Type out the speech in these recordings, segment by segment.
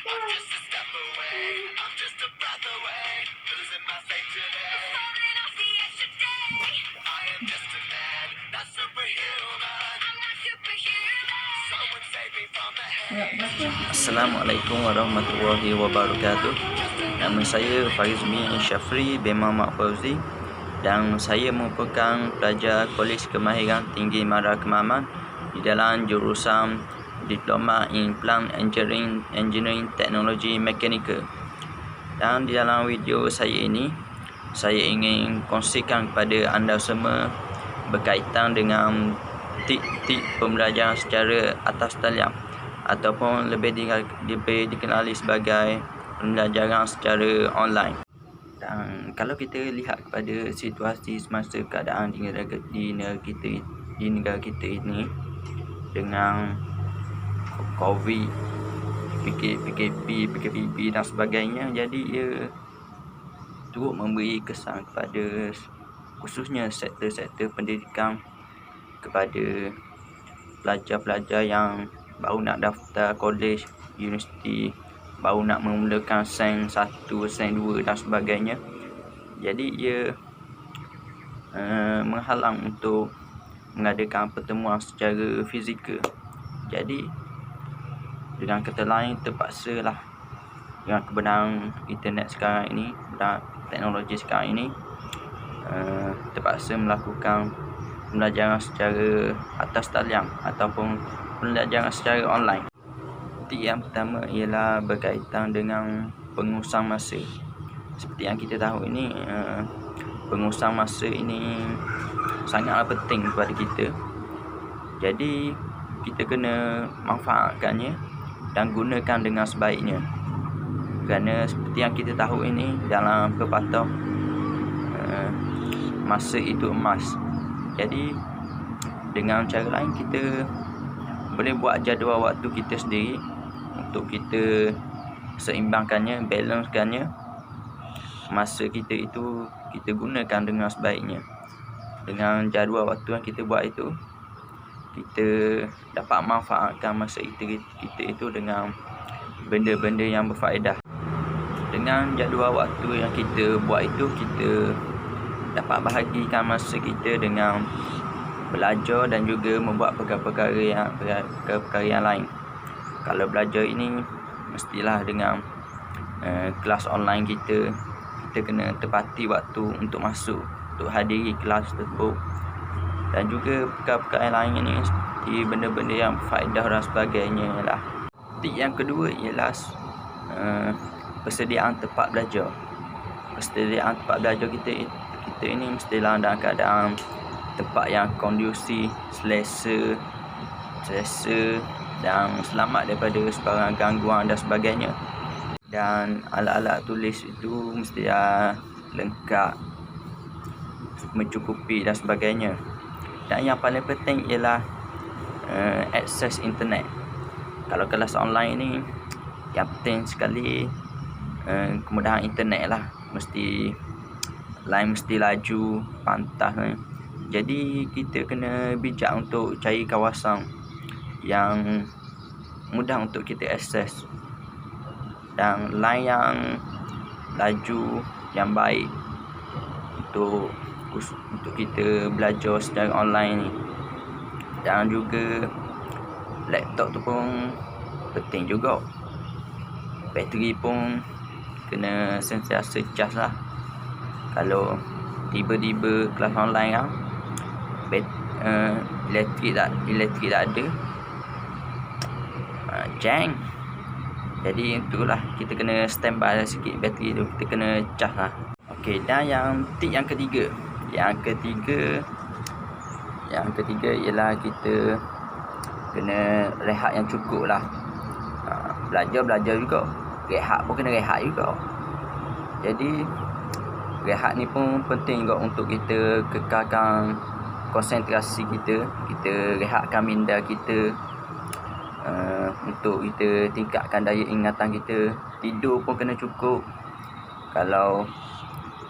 I'm just a step away, I'm just a breath away, losing my faith today. Falling off the edge today. I am just a man, not superhuman. I'm not superhuman. Someone save me from the hate. Assalamualaikum warahmatullahi wabarakatuh. Nama saya Faizmi Syafri bin Muhammad Fauzi dan saya merupakan pelajar Kolej Kemahiran Tinggi Mara Kemaman di dalam jurusan Diploma in Plant Engineering Technology Mechanical. Dan di dalam video saya ini, saya ingin kongsikan kepada anda semua berkaitan dengan tip-tip pembelajaran secara atas talian ataupun lebih dikenali sebagai pembelajaran secara online. Dan kalau kita lihat kepada situasi semasa keadaan di negara kita ini dengan COVID, PKP dan sebagainya, jadi ia turut memberi kesan kepada khususnya sektor-sektor pendidikan kepada pelajar-pelajar yang baru nak daftar kolej, universiti, baru nak memulakan sen 1, sen 2 dan sebagainya. Jadi ia menghalang untuk mengadakan pertemuan secara fizikal. Jadi dengan kata lain, terpaksalah dengan kebenaran internet sekarang ini, dan teknologi sekarang ini, terpaksa melakukan pembelajaran secara atas talian ataupun pembelajaran secara online. Tip yang pertama ialah berkaitan dengan pengurusan masa. Seperti yang kita tahu ini, pengurusan masa ini sangatlah penting kepada kita. Jadi kita kena manfaatkannya dan gunakan dengan sebaiknya. Kerana seperti yang kita tahu ini, dalam pepatah, masa itu emas. Jadi dengan cara lain, kita boleh buat jadual waktu kita sendiri untuk kita seimbangkannya, balancekannya. Masa kita itu kita gunakan dengan sebaiknya. Dengan jadual waktu yang kita buat itu, kita dapat manfaatkan masa kita itu dengan benda-benda yang berfaedah. Dengan jadual waktu yang kita buat itu, kita dapat bahagikan masa kita dengan belajar dan juga membuat perkara-perkara yang lain. Kalau belajar ini, mestilah dengan kelas online kita kena tepati waktu untuk masuk, untuk hadiri kelas tersebut. Dan juga perkara-perkara yang lain ini seperti benda-benda yang berfaedah dan sebagainya lah. Tip yang kedua ialah persediaan tempat belajar. Persediaan tempat belajar kita ini mestilah dalam keadaan tempat yang kondusif, selesa dan selamat daripada sebarang gangguan dan sebagainya. Dan alat-alat tulis itu mestilah lengkap, mencukupi dan sebagainya. Dan yang paling penting ialah akses internet. Kalau kelas online ni, yang penting sekali kemudahan internet lah. Mesti laju, pantas. Jadi kita kena bijak untuk cari kawasan yang mudah untuk kita akses, dan line yang laju, yang baik untuk kita belajar secara online ni. Dan juga laptop tu pun penting juga. Bateri pun kena sentiasa cas lah. Kalau tiba-tiba kelas online kan, elektrik tak ada, jang. Jadi itulah, kita kena standby lah sikit bateri tu, kita kena cas lah. Okey, dan tip yang ketiga ialah kita kena rehat yang cukup lah. Belajar juga, rehat pun kena rehat juga. Jadi rehat ni pun penting juga untuk kita kekalkan konsentrasi kita rehatkan minda kita, untuk kita tingkatkan daya ingatan kita. Tidur pun kena cukup. Kalau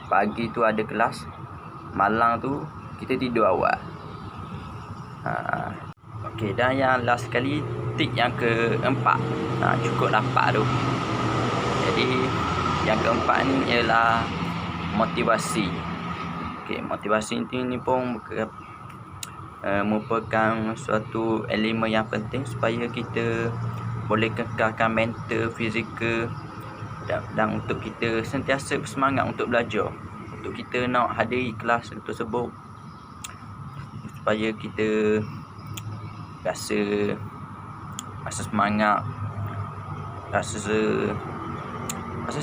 pagi tu ada kelas, malam tu kita tidur awal. Okey, dan yang last sekali, titik yang keempat. Cukup dapat tu. Jadi yang keempat ni ialah motivasi. Okey, motivasi ini pun merupakan suatu elemen yang penting supaya kita boleh kekalkan mental, fizikal dan untuk kita sentiasa bersemangat untuk belajar. Untuk kita nak hadiri kelas tersebut supaya kita rasa semangat, rasa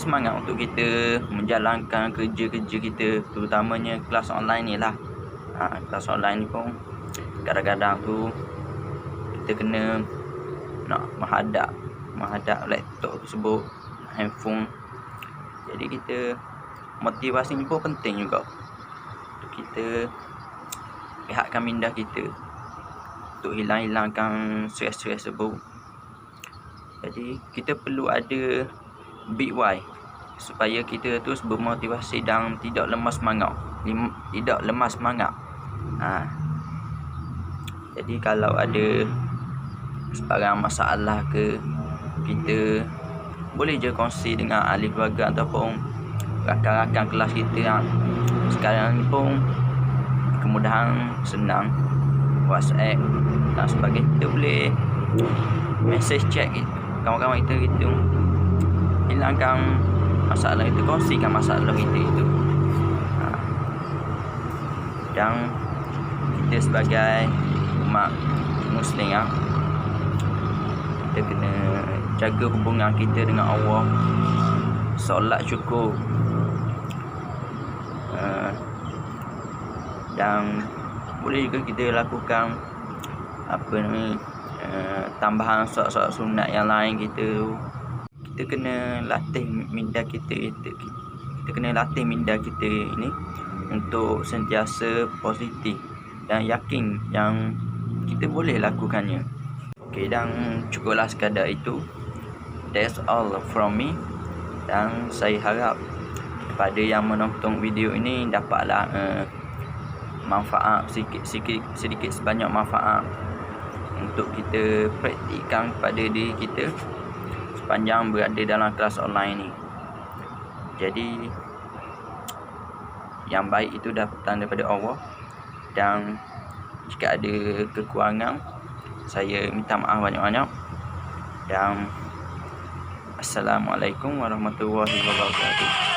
semangat untuk kita menjalankan kerja-kerja kita, terutamanya kelas online ni lah. Kelas online ni pun kadang-kadang tu kita kena nak menghadap laptop tersebut, handphone. Jadi kita motivasi ni pun penting juga untuk kita rehatkan minda kita, untuk hilangkan stres-stres tersebut. Jadi kita perlu ada big why supaya kita terus bermotivasi dan tidak lemah semangat. Jadi kalau ada sebarang masalah ke, kita boleh je kongsi dengan ahli keluarga ataupun rakan-rakan kelas kita. Sekarang ni pun kemudahan senang, WhatsApp dan sebagainya. Kita boleh message chat kawan-kawan kita gitu, hilangkan masalah itu, kongsikan masalah kita itu. Dan kita sebagai umat Muslim, kita kena jaga hubungan kita dengan Allah. Solat cukup, dan boleh juga kita lakukan tambahan solat sunat yang lain. Kita kena latih minda kita, ini untuk sentiasa positif dan yakin yang kita boleh lakukannya. Okey, dan cukuplah sekadar itu. That's all from me. Dan saya harap kepada yang menonton video ini dapatlah manfaat, sedikit sebanyak manfaat untuk kita praktikkan pada diri kita sepanjang berada dalam kelas online ni. Jadi yang baik itu datang daripada Allah, dan jika ada kekurangan saya minta maaf banyak-banyak. Dan Assalamualaikum warahmatullahi wabarakatuh.